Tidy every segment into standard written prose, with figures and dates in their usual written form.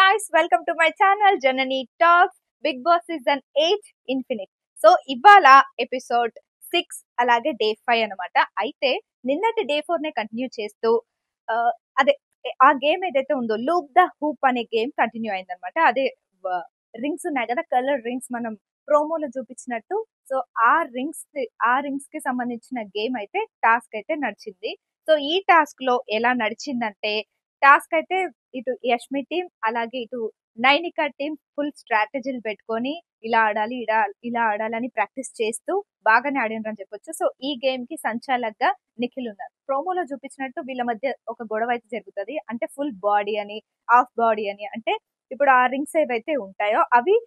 guys, welcome to my channel Janani Talks Big Boss Season 8 Infinite. So ఇవాళ episode 6 అలాగే day 5 అన్నమాట. అయితే నిన్నటి డే 4 నే కంటిన్యూ చేస్తూ అదే ఆ గేమ్ ఏదైతే ఉందో లూప్ ద హూప్ అనే గేమ్ కంటిన్యూ అయిందనమాట. అదే రింగ్స్ ఉన్నాయి కదా, కలర్ రింగ్స్ మనం ప్రోమోలో చూపించినట్టు. సో ఆ రింగ్స్ కి సంబంధించిన గేమ్ అయితే టాస్క్ అయితే నడిచింది. సో ఈ టాస్క్ లో ఎలా నడిచిందంటే, టాస్క్ అయితే ఇటు యష్మి టీం అలాగే ఇటు నైనిక టీం ఫుల్ స్ట్రాటజీలు పెట్టుకొని ఇలా ఆడాలి ఇలా ఆడాలని ప్రాక్టీస్ చేస్తూ బాగానే ఆడినరని చెప్పొచ్చు. సో ఈ గేమ్ కి సంచాలకుగా నిఖిల్ ఉన్నారు. ప్రోమోలో చూపించినట్టు వీళ్ళ మధ్య ఒక గొడవ అయితే జరుగుతుంది. అంటే ఫుల్ బాడీ అని హాఫ్ బాడీ అని, అంటే ఇప్పుడు ఆ రింగ్స్ ఏవైతే ఉంటాయో అవి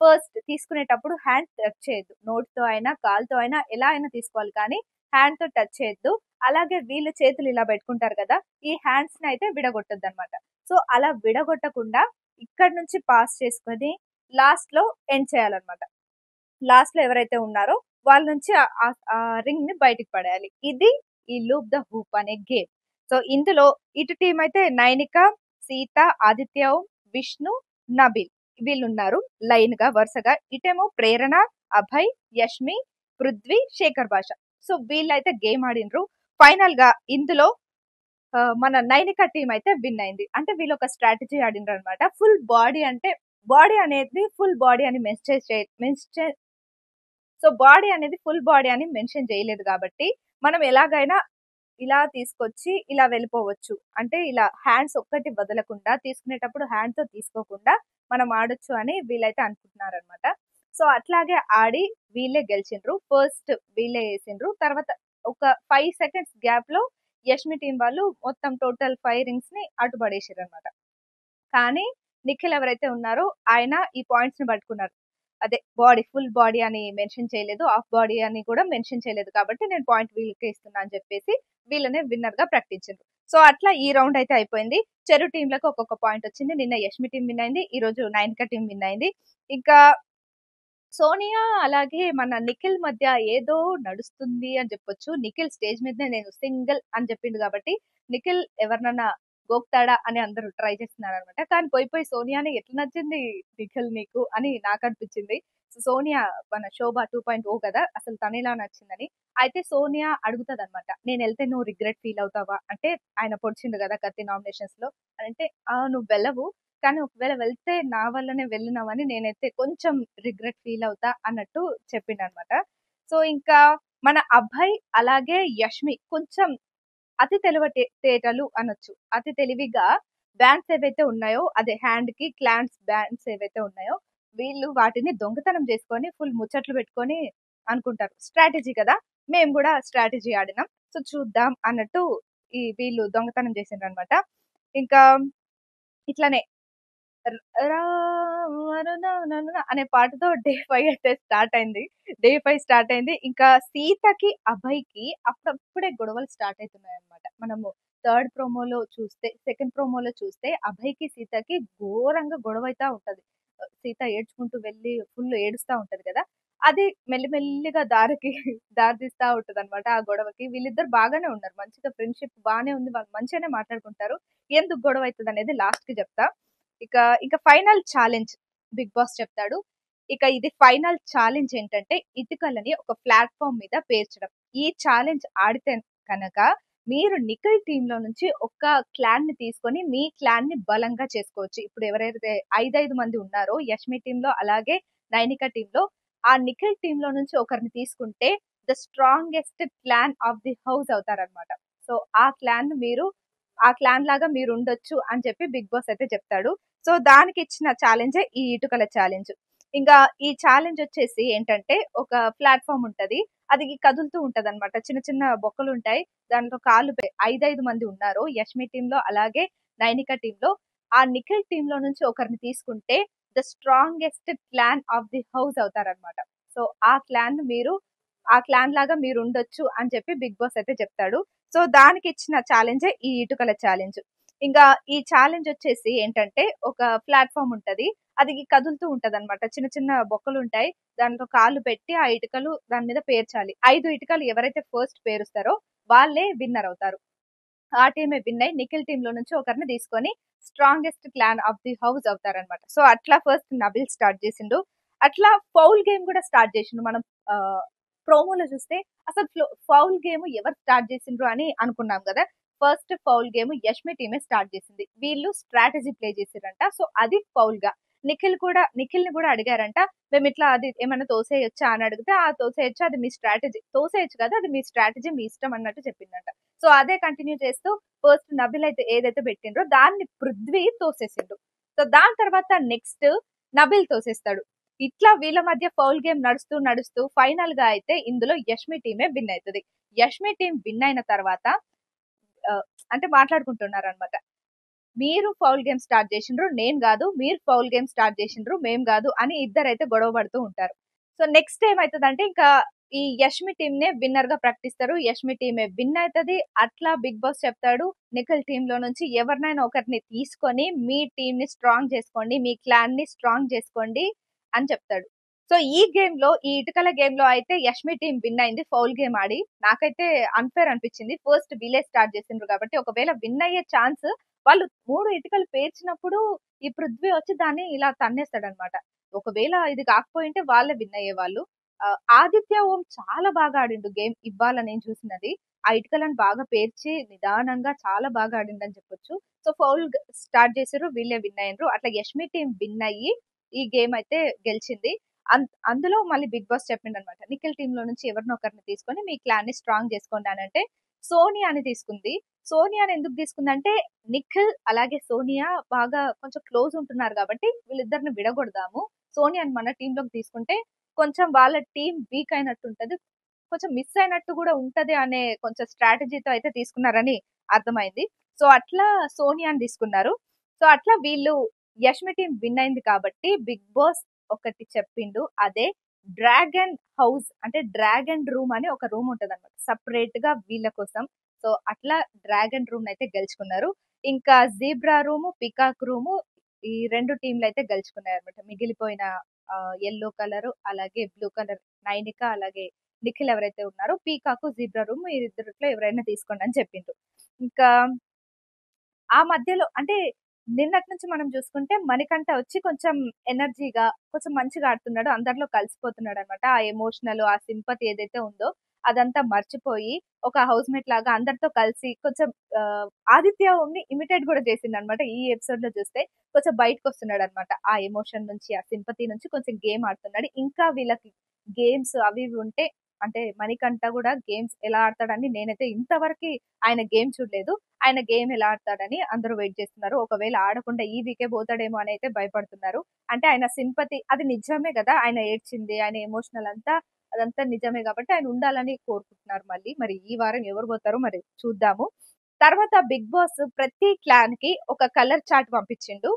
ఫస్ట్ తీసుకునేటప్పుడు హ్యాండ్ టచ్ చేయొద్దు. నోట్తో అయినా కాల్తో అయినా ఎలా అయినా తీసుకోవాలి, కానీ హ్యాండ్ తో టచ్ చేయొద్దు. అలాగే వీళ్ళు చేతులు ఇలా పెట్టుకుంటారు కదా, ఈ హ్యాండ్స్ ని అయితే విడగొట్టద్దు అనమాట. సో అలా విడగొట్టకుండా ఇక్కడ నుంచి పాస్ చేసుకొని లాస్ట్ లో ఎండ్ చేయాలన్నమాట. లాస్ట్ లో ఎవరైతే ఉన్నారో వాళ్ళ నుంచి ఆ రింగ్ ని బయటికి పడేయాలి. ఇది ఈ లూప్ ద హూప్ అనే గేమ్. సో ఇందులో ఇటు టీం అయితే నైనిక, సీత, ఆదిత్య, విష్ణు, నబిల్ వీళ్ళు ఉన్నారు లైన్ గా వరుసగా. ఇటేమో ప్రేరణ, అభయ్, యష్మి, పృథ్వీ, శేఖర్ భాష. సో వీళ్ళైతే గేమ్ ఆడినరు. ఫైనల్ గా ఇందులో మన నైనిక టీం అయితే విన్ అయింది. అంటే వీళ్ళు ఒక స్ట్రాటజీ ఆడినరు అనమాట. ఫుల్ బాడీ అంటే బాడీ అనేది ఫుల్ బాడీ అని సో బాడీ అనేది ఫుల్ బాడీ అని మెన్షన్ చేయలేదు కాబట్టి మనం ఎలాగైనా ఇలా తీసుకొచ్చి ఇలా వెళ్ళిపోవచ్చు. అంటే ఇలా హ్యాండ్స్ ఒక్కటి వదలకుండా తీసుకునేటప్పుడు హ్యాండ్ తో తీసుకోకుండా మనం ఆడొచ్చు అని వీళ్ళైతే అనుకుంటున్నారు అనమాట. సో అట్లాగే ఆడి వీళ్ళే గెలిచిండ్రు. ఫస్ట్ వీళ్ళే వేసిండ్రు. తర్వాత ఒక 5 సెకండ్స్ గ్యాప్ లో యష్మి టీం వాళ్ళు మొత్తం టోటల్ 5 రింగ్స్ ని అటు పడేసారు అనమాట. కానీ నిఖిల్ ఎవరైతే ఉన్నారో ఆయన ఈ పాయింట్స్ ని పట్టుకున్నారు. అదే బాడీ ఫుల్ బాడీ అని మెన్షన్ చేయలేదు, హాఫ్ బాడీ అని కూడా మెన్షన్ చేయలేదు, కాబట్టి నేను పాయింట్ వీళ్ళకే ఇస్తున్నా అని చెప్పేసి వీళ్ళనే విన్నర్ గా ప్రకటించారు. సో అట్లా ఈ రౌండ్ అయితే అయిపోయింది. చెరు టీంలకు ఒక్కొక్క పాయింట్ వచ్చింది. నిన్న యష్మి టీం విన్ అయింది, ఈ రోజు నైనిక టీం విన్ అయింది. ఇంకా సోనియా అలాగే మన నిఖిల్ మధ్య ఏదో నడుస్తుంది అని చెప్పొచ్చు. నిఖిల్ స్టేజ్ మీద నేను సింగిల్ అని చెప్పిండు కాబట్టి నిఖిల్ ఎవరినన్నా గోక్తాడా అని అందరూ ట్రై చేస్తున్నారు అనమాట. కానీ పోయి సోనియాని ఎట్లా నచ్చింది నిఖిల్ నీకు అని నాకు అనిపించింది. సోనియా మన శోభ 2.0 కదా, అసలు తన ఎలా నచ్చిందని. అయితే సోనియా అడుగుతుంది అనమాట, నేను వెళ్తే నువ్వు రిగ్రెట్ ఫీల్ అవుతావా అంటే, ఆయన పొడిచిండు కదా కత్తి నామినేషన్స్ లో, అంటే నువ్వు వెళ్ళవు, కానీ ఒకవేళ వెళ్తే నా వల్లనే వెళ్ళినావని నేనైతే కొంచెం రిగ్రెట్ ఫీల్ అవుతా అన్నట్టు చెప్పిండు అనమాట. సో ఇంకా మన అభయ్ అలాగే యష్మి కొంచెం అతి తెలివితేటలు అనొచ్చు. అతి తెలివిగా బ్యాండ్స్ ఏవైతే ఉన్నాయో, అదే హ్యాండ్ కి క్లాన్స్ బ్యాండ్స్ ఏవైతే ఉన్నాయో వీళ్ళు వాటిని దొంగతనం చేసుకొని ఫుల్ ముచ్చట్లు పెట్టుకొని అనుకుంటారు స్ట్రాటజీ కదా, మేము కూడా స్ట్రాటజీ ఆడినాం సో చూద్దాం అన్నట్టు వీళ్ళు దొంగతనం చేసిండ్రు అనమాట. ఇంకా ఇట్లానే అనే పాటతో డే 5 అయితే స్టార్ట్ అయింది. ఇంకా సీతకి అభయ్కి అప్పుడప్పుడే గొడవలు స్టార్ట్ అవుతున్నాయి అనమాట. మనము సెకండ్ ప్రోమోలో చూస్తే అభయ్కి సీతకి ఘోరంగా గొడవ అయితే ఉంటది. సీత ఏడ్చుకుంటూ వెళ్ళి ఫుల్ ఏడుస్తా ఉంటది కదా, అది మెల్లిమెల్లిగా దారి తీస్తా ఉంటది అనమాట. ఆ గొడవకి వీళ్ళిద్దరు బాగానే ఉన్నారు, మంచిగా ఫ్రెండ్షిప్ బాగానే ఉంది, వాళ్ళు మంచిగానే మాట్లాడుకుంటారు. ఎందుకు గొడవ అవుతుంది అనేది లాస్ట్ కి చెప్తా. ఇక ఫైనల్ ఛాలెంజ్ బిగ్ బాస్ చెప్తాడు. ఇక ఇది ఫైనల్ ఛాలెంజ్ ఏంటంటే ఇటుకలని ఒక ప్లాట్ఫామ్ మీద పేర్చడం. ఈ ఛాలెంజ్ ఆడితే కనుక మీరు నిఖిల్ టీమ్ లో నుంచి ఒక క్లాన్ ని తీసుకొని మీ క్లాన్ ని బలంగా చేసుకోవచ్చు. ఇప్పుడు ఎవరైతే 5 మంది ఉన్నారో యష్మి టీమ్ లో అలాగే నైనిక టీమ్ లో, ఆ నిఖిల్ టీమ్ లో నుంచి ఒకరిని తీసుకుంటే the strongest clan of the house అవుతారనమాట. సో ఆ క్లాన్ లాగా మీరు ఉండొచ్చు అని చెప్పి బిగ్ బాస్ అయితే చెప్తాడు. సో దానికి ఇచ్చిన ఛాలెంజ్ ఈ ఇటుకల ఛాలెంజ్. ఇంకా ఈ ఛాలెంజ్ వచ్చేసి ఏంటంటే, ఒక ప్లాట్ఫామ్ ఉంటది, అది కదులుతూ ఉంటది అనమాట. చిన్న చిన్న బొక్కలు ఉంటాయి, దాంట్లో కాళ్ళు 5 మంది ఉన్నారు యష్మి టీమ్ లో అలాగే నైనిక టీమ్ లో. ఆ నిఖిల్ టీమ్ లో నుంచి ఒకరిని తీసుకుంటే the strongest clan of the house అవుతారనమాట. సో ఆ క్లాన్ లాగా మీరు ఉండొచ్చు అని చెప్పి బిగ్ బాస్ అయితే చెప్తాడు. సో దానికి ఇచ్చిన ఛాలెంజ్ ఈ ఇటుకల ఛాలెంజ్. ఇంకా ఈ ఛాలెంజ్ వచ్చేసి ఏంటంటే, ఒక ప్లాట్ఫామ్ ఉంటది, అది కదులుతూ ఉంటది అనమాట. చిన్న చిన్న బొక్కలు ఉంటాయి, దాంట్లో కాళ్ళు పెట్టి ఆ ఇటుకలు దాని మీద పేర్చాలి. 5 ఇటుకలు ఎవరైతే ఫస్ట్ పేరుస్తారో వాళ్ళే విన్నర్ అవుతారు. ఆ టీమే విన్ అయ్యి నిఖిల్ టీమ్ లో నుంచి ఒకరిని తీసుకొని strongest clan of the house అవుతారనమాట. సో అట్లా ఫస్ట్ నబిల్ స్టార్ట్ చేసిండు. అట్లా ఫౌల్ గేమ్ కూడా స్టార్ట్ చేసిండు. మనం ప్రోమోలో చూస్తే అసలు ఫౌల్ గేమ్ ఎవరు స్టార్ట్ చేసిండ్రు అని అనుకున్నాం కదా. ఫస్ట్ ఫౌల్ గేమ్ యష్మి టీమే స్టార్ట్ చేసింది. వీళ్ళు స్ట్రాటజీ ప్లే చేసిరంట. సో అది ఫౌల్ గా నిఖిల్ ని కూడా అడిగారంట, మేము ఇట్లా అది ఏమైనా తోసేయొచ్చా అని అడిగితే, ఆ తోసేయచ్చు, అది మీ స్ట్రాటజీ, తోసేయచ్చు కదా, అది మీ స్ట్రాటజీ, మీ ఇష్టం అన్నట్టు చెప్పిందంట. సో అదే కంటిన్యూ చేస్తూ ఫస్ట్ నబిల్ అయితే ఏదైతే పెట్టిండ్రో దాన్ని పృథ్వీ తోసేసిండు. సో దాని తర్వాత నెక్స్ట్ నబిల్ తోసేస్తాడు. ఇట్లా వీళ్ళ మధ్య ఫౌల్ గేమ్ నడుస్తూ నడుస్తూ ఫైనల్ గా అయితే ఇందులో యష్మి టీమే విన్ అవుతుంది. యష్మి టీం విన్ అయిన తర్వాత ఆ, అంటే మాట్లాడుకుంటున్నారు అనమాట, మీరు ఫౌల్ గేమ్ స్టార్ట్ చేసిండ్రు, నేను కాదు, మీరు ఫౌల్ గేమ్ స్టార్ట్ చేసిండ్రు, మేం కాదు అని ఇద్దరైతే గొడవ పడుతూ ఉంటారు. సో నెక్స్ట్ ఏమైతుందంటే ఇంకా ఈ యష్మి టీం నే విన్నర్ గా ప్రకటిస్తారు. యష్మి టీమే విన్ అవుతుంది. అట్లా బిగ్ బాస్ చెప్తాడు, నిఖిల్ టీమ్ లో నుంచి ఎవరినైనా ఒకరిని తీసుకొని మీ టీం ని స్ట్రాంగ్ చేసుకోండి, మీ క్లాన్ ని స్ట్రాంగ్ చేసుకోండి అని చెప్తాడు. సో ఈ గేమ్ లో, ఈ ఇటుకల గేమ్ లో అయితే యష్మి టీం విన్ అయింది ఫౌల్ గేమ్ ఆడి. నాకైతే అన్ఫేర్ అనిపించింది. ఫస్ట్ వీలే స్టార్ట్ చేసిండ్రు కాబట్టి ఒకవేళ విన్ అయ్యే ఛాన్స్, వాళ్ళు 3 ఇటుకలు పేర్చినప్పుడు ఈ పృథ్వీ వచ్చి దాన్ని ఇలా తన్నేస్తాడనమాట. ఒకవేళ ఇది కాకపోయింటే వాళ్ళే విన్ అయ్యేవాళ్ళు. ఆదిత్య ఓం చాలా బాగా ఆడిండు గేమ్ ఇవ్వాల నేను చూసినది. ఆ ఇటుకలను బాగా పేర్చి నిదానంగా చాలా బాగా ఆడిండని చెప్పొచ్చు. సో ఫౌల్ స్టార్ట్ చేసారు, వీళ్ళే విన్ అయ్యారు. అట్లా యష్మి టీం విన్ అయ్యి ఈ గేమ్ అయితే గెలిచింది. అందులో మళ్ళీ బిగ్ బాస్ చెప్పిండు అనమాట, నిఖిల్ టీమ్ లో నుంచి ఎవరినో ఒకరిని తీసుకొని మీ క్లాన్ ని స్ట్రాంగ్ చేసుకోండి అని అంటే సోనియాని తీసుకుంది. సోనియాని ఎందుకు తీసుకుందంటే నిఖిల్ అలాగే సోనియా బాగా కొంచెం క్లోజ్ ఉంటున్నారు కాబట్టి వీళ్ళిద్దరిని విడగొడదాము, సోనియాని మన టీమ్ లోకి తీసుకుంటే కొంచెం వాళ్ళ టీం వీక్ అయినట్టు ఉంటది, కొంచెం మిస్ అయినట్టు కూడా ఉంటది అనే కొంచెం స్ట్రాటజీతో అయితే తీసుకున్నారని అర్థమైంది. సో అట్లా సోనియాని తీసుకున్నారు. సో అట్లా వీళ్ళు యష్మి టీం విన్ అయింది కాబట్టి బిగ్ బాస్ ఒకటి చెప్పిండు, అదే డ్రాగన్ హౌస్, అంటే డ్రాగన్ రూమ్ అని ఒక రూమ్ ఉంటది అనమాట సపరేట్ గా వీళ్ళ కోసం. సో అట్లా డ్రాగన్ రూమ్ అయితే గెలుచుకున్నారు. ఇంకా జీబ్రా రూము, పికాక్ రూము, ఈ 2 టీంలు అయితే గెలుచుకున్నాయి అనమాట. మిగిలిపోయిన యెల్లో కలర్ అలాగే బ్లూ కలర్ నైనిక అలాగే నిఖిల్ ఎవరైతే ఉన్నారో, పీకాకు జీబ్రా రూమ్ ఈ ఇద్దరిట్లో ఎవరైనా తీసుకోండి అని చెప్పిండ్రు. ఇంకా ఆ మధ్యలో అంటే నిన్నటి నుంచి మనం చూసుకుంటే మణికంఠ వచ్చి కొంచెం ఎనర్జీగా కొంచెం మంచిగా ఆడుతున్నాడు, అందరిలో కలిసిపోతున్నాడు అనమాట. ఆ ఎమోషనల్, ఆ సింపతి ఏదైతే ఉందో అదంతా మర్చిపోయి ఒక హౌస్ మేట్ లాగా అందరితో కలిసి కొంచెం ఆ, ఆదిత్య ని ఇమిటేట్ కూడా చేసింది అనమాట. ఈ ఎపిసోడ్ లో చూస్తే కొంచెం బయటకు వస్తున్నాడు అనమాట. ఆ ఎమోషన్ నుంచి, ఆ సింపతి నుంచి కొంచెం గేమ్ ఆడుతున్నాడు. ఇంకా వీళ్ళకి గేమ్స్ అవి ఇవి ఉంటే, అంటే మణికంఠ కూడా గేమ్స్ ఎలా ఆడతాడని నేనైతే ఇంతవరకు ఆయన గేమ్ చూడలేదు. ఆయన గేమ్ ఎలా ఆడతాడని అందరూ వెయిట్ చేస్తున్నారు. ఒకవేళ ఆడకుండా ఈ వీకే పోతాడేమో అని అయితే భయపడుతున్నారు. అంటే ఆయన సింపతి అది నిజమే కదా, ఆయన ఏడ్చింది, ఆయన ఎమోషనల్ అంతా అదంతా నిజమే కాబట్టి ఆయన ఉండాలని కోరుకుంటున్నారు. మళ్ళీ మరి ఈ వారం ఎవరు పోతారో మరి చూద్దాము. తర్వాత బిగ్ బాస్ ప్రతి క్లాన్ కి ఒక కలర్ చార్ట్ పంపించిండు.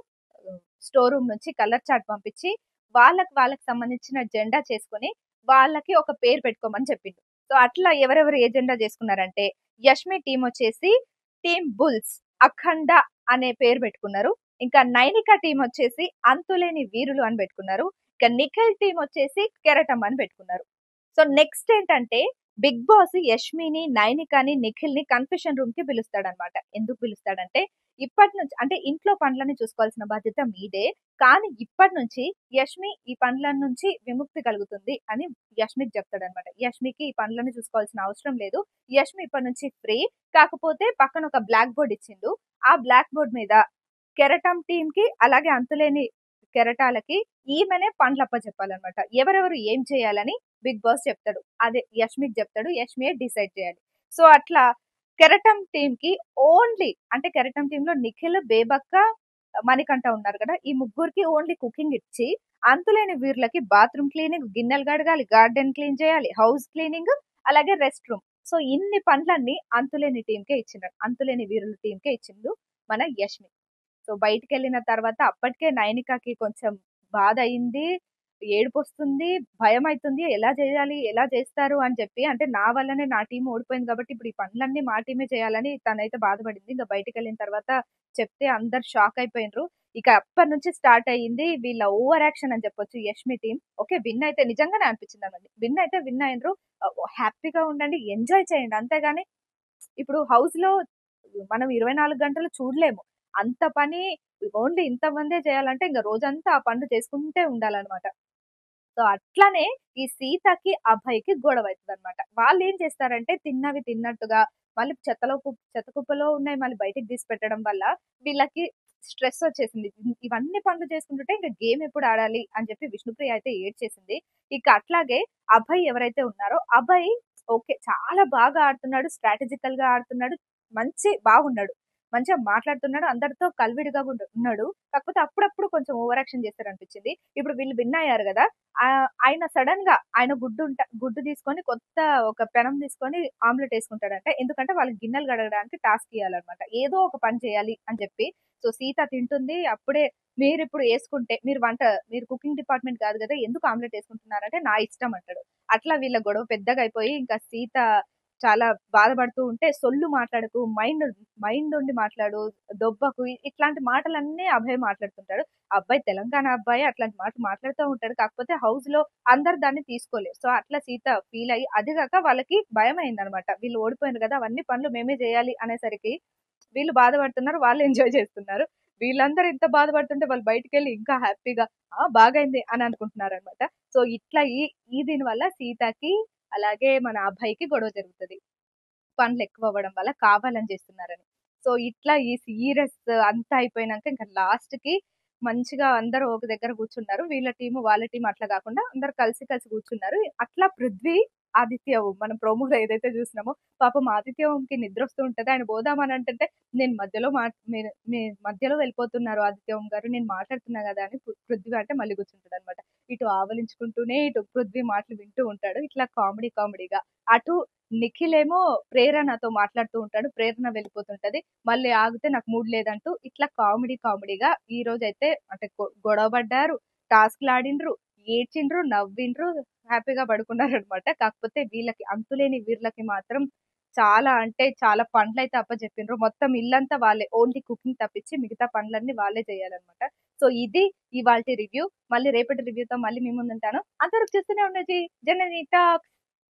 స్టోర్ రూమ్ నుంచి కలర్ చార్ట్ పంపించి వాళ్ళకి సంబంధించిన జెండా చేసుకొని వాళ్ళకి ఒక పేరు పెట్టుకోమని చెప్పిండు. సో అట్లా ఎవరెవరు ఏ జెండా చేసుకున్నారంటే యష్మి టీం వచ్చేసి టీమ్ బుల్స్ అఖండ అనే పేరు పెట్టుకున్నారు. ఇంకా నైనిక టీం వచ్చేసి అంతులేని వీరులు అని పెట్టుకున్నారు. ఇక నిఖిల్ టీం వచ్చేసి కెరటం అని పెట్టుకున్నారు. సో నెక్స్ట్ ఏంటంటే బిగ్ బాస్ యష్మిని, నైనికాని, నిఖిల్ ని కన్ఫెషన్ రూమ్ కి పిలుస్తాడనమాట. ఎందుకు పిలుస్తాడంటే ఇప్పటి నుంచి అంటే ఇంట్లో పనులని చూసుకోవాల్సిన బాధ్యత మీదే, కానీ ఇప్పటి నుంచి యష్మి ఈ పనుల నుంచి విముక్తి కలుగుతుంది అని యష్మికి చెప్తాడనమాట. యష్మికి ఈ పనులను చూసుకోవాల్సిన అవసరం లేదు, యష్మి ఇప్పటి నుంచి ఫ్రీ. కాకపోతే పక్కన ఒక బ్లాక్ బోర్డ్ ఇచ్చిండు. ఆ బ్లాక్ బోర్డ్ మీద కెరటం టీం కి అలాగే అంతులేని కెరటాలకి ఈమెనే పనులప్ప చెప్పాలన్నమాట. ఎవరెవరు ఏం చేయాలని బిగ్ బాస్ చెప్తాడు, అదే యష్మికి చెప్తాడు, యష్మియే డిసైడ్ చేయాలి. సో అట్లా కెరటం టీం కి ఓన్లీ, అంటే కెరటం టీం లో నిఖిల్, బేబక్క, మణికంఠ ఉన్నారు కదా, ఈ ముగ్గురికి ఓన్లీ కుకింగ్ ఇచ్చి అంతులేని వీరులకి బాత్రూమ్ క్లీనింగ్, గిన్నెలు కడగాలి, గార్డెన్ క్లీన్ చేయాలి, హౌస్ క్లీనింగ్ అలాగే రెస్ట్ రూమ్. సో ఇన్ని పనులన్నీ అంతులేని టీంకే ఇచ్చినాడు, అంతులేని వీరుల టీంకే ఇచ్చిండు మన యష్మి. సో బయటికి వెళ్ళిన తర్వాత అప్పటికే నైనికకి కొంచెం బాధ అయింది, ఏడుపు వస్తుంది, భయం అవుతుంది, ఎలా చేయాలి, ఎలా చేస్తారు అని చెప్పి. అంటే నా వల్లనే నా టీం ఓడిపోయింది కాబట్టి ఇప్పుడు ఈ పనులన్నీ మా టీమే చేయాలని తనైతే బాధపడింది. ఇంకా బయటికి వెళ్ళిన తర్వాత చెప్తే అందరు షాక్ అయిపోయినరు. ఇక అప్పటి నుంచి స్టార్ట్ అయ్యింది వీళ్ళ ఓవర్ యాక్షన్ అని చెప్పొచ్చు యష్మి టీం. ఓకే విన్ అయితే నిజంగానే అనిపించింది అన్నది, విన్ అయితే విన్ అయినరు, హ్యాపీగా ఉండండి, ఎంజాయ్ చేయండి, అంతేగాని ఇప్పుడు హౌస్ లో మనం 24 గంటలు చూడలేము. అంత పని ఓన్లీ ఇంతమందే చేయాలంటే ఇంక రోజంతా ఆ పనులు చేసుకుంటే ఉండాలనమాట. సో, అట్లనే ఈ సీతకి, అభయ్‌కి గొడవయితదనమాట. వాళ్ళేం చేస్తారంటే తిన్నవి తిన్నట్టుగా మళ్ళీ చెత్త కుప్పలో ఉన్నాయి మళ్ళీ బయటికి తీసి పెట్టడం వల్ల వీళ్ళకి స్ట్రెసొచ్చేసింది. ఇవన్నీ పనులు చేసుకుంటుంటే ఇంక గేమ్ ఎప్పుడు ఆడాలి అని చెప్పి విష్ణుప్రియ అయితే ఏడ్చేసింది. ఇక అట్లాగే అభయ్ ఎవరైతే ఉన్నారో అభయ్ ఓకే. చాలా బాగా ఆడుతున్నాడు. స్ట్రాటజికల్‌గా ఆడుతున్నాడు. బాగున్నాడు. మంచిగా మాట్లాడుతున్నాడు. అందరితో కలివిడిగా గూడా ఉన్నాడు. కాకపోతే అప్పుడప్పుడు కొంచెం ఓవర్ యాక్షన్ చేశారనిపించింది. ఇప్పుడు వీళ్ళు విన్ అయ్యారు గదా! ఆయన సడెన్‌గా ఆయన గుడ్డు తీసుకొని కొత్త ఒక పెనం తీసుకొని ఆమ్లెట్ ఏసుకుంటాడంట. ఎందుకంటే వాళ్ళకి గిన్నెలు కడగడానికి టాస్క్ ఇయ్యాలన్నమాట. ఏదో ఒక పని చేయాలి అని చెప్పి. సో, సీత తింటుంది. అప్పుడే మీరిప్పుడు ఏసుకుంటే మీరు కుకింగ్ డిపార్ట్‌మెంట్ కాదు గదా! ఎందుకు ఆమ్లెట్ ఏసుకుంటున్నారంటే నా ఇష్టం అంటాడు. అట్లా వీళ్ళ గొడవ పెద్దగా అయిపోయి ఇంకా సీత చాలా బాధపడుతూ ఉంటే సొల్లు మాట్లాడకు, మైండ్ ఉండి మాట్లాడు, దొబ్బకు ఇట్లాంటి మాటలన్నీ అభయ్ మాట్లాడుతుంటాడు. ఆ అబ్బాయి తెలంగాణ అబ్బాయి అట్లాంటి మాటలు మాట్లాడుతూ ఉంటాడు. కాకపోతే హౌస్‌లో అందరు దాన్ని తీసుకోలేరు. సో, అట్లా సీత ఫీల్ అయ్యి అది గాక వాళ్ళకి భయమయిందనమాట. వీళ్ళు ఓడిపోయిర్రు గదా! అవన్నీ పనులు మేమే జేయాలి అనేసరికి వీళ్ళు బాధపడుతున్నారు. వాళ్ళు ఎంజాయ్ చేస్తున్నారు. వీళ్ళందరూ ఇంత బాధపడుతుంటే వాళ్ళు బయటికెళ్ళి ఇంకా హ్యాపీగా బాగయింది అని అనుకుంటున్నారనమాట. సో, ఇట్లా ఈ దీని వల్ల సీతకి అలాగే మన అభయ్‌కి గొడవ జరుగుతది. పనులెక్కువవ్వడం వల్ల కావాలని చేస్తున్నారని. సో, ఇట్లా ఈ సీరియస్ అంతా అయిపోయినంక ఇంక లాస్ట్‌కి మంచిగా అందరూ ఒక దగ్గర కూర్చున్నారు. వీళ్ళ టీము, వాళ్ళ టీమ్ అట్లా గాకుండా అందరూ కలిసి కూర్చున్నారు. అట్లా పృథ్వీ, ఆదిత్య ఓం మనం ప్రోమోలో ఏదైతే చూసినామో పాపం ఆదిత్య ఓంకి నిద్రొస్తూ ఉంటది. ఆయన పోదామని అంటుంటే నేను మధ్యలో మీ మధ్యలో వెళ్ళిపోతున్నారు ఆదిత్య ఓం గారు. నేను మాట్లాడుతున్నా గదా! అని పృథ్వీ అంటే మళ్ళీ కూర్చుంటాడనమాట. ఇటు ఆవలించుకుంటూనే ఇటు పృథ్వీ మాటలు వింటూ ఉంటాడు. ఇట్లా కామెడీగా. అటు నిఖిలేమో ప్రేరణతో మాట్లాడుతూ ఉంటాడు. ప్రేరణ వెళ్ళిపోతుంటది. మళ్ళీ ఆగితే నాకు మూడ్ లేదంటూ ఇట్లా కామెడీగా ఈ రోజైతే అంటే గొడవ పడ్డారు, టాస్క్‌లాడిండ్రు, ఏడ్చిండ్రు, నవ్విండ్రు, హ్యాపీగా పడుకున్నారనమాట. కాకపోతే వీళ్ళకి మాత్రం చాలా అంటే చాలా పనులైతే అప్పజెప్పిండ్రు. మొత్తం ఇల్లంతా వాళ్ళే. ఓన్లీ కుకింగ్ తప్పించి మిగతా పనులన్నీ వాళ్ళే చేయాలనమాట. సో, ఇది ఇవాల్టి రివ్యూ. మళ్ళీ రేపటి రివ్యూతో మళ్ళీ మీ ముందుంటాను. అంతవరకు చూస్తూనే ఉండండి జనని టాక్స్.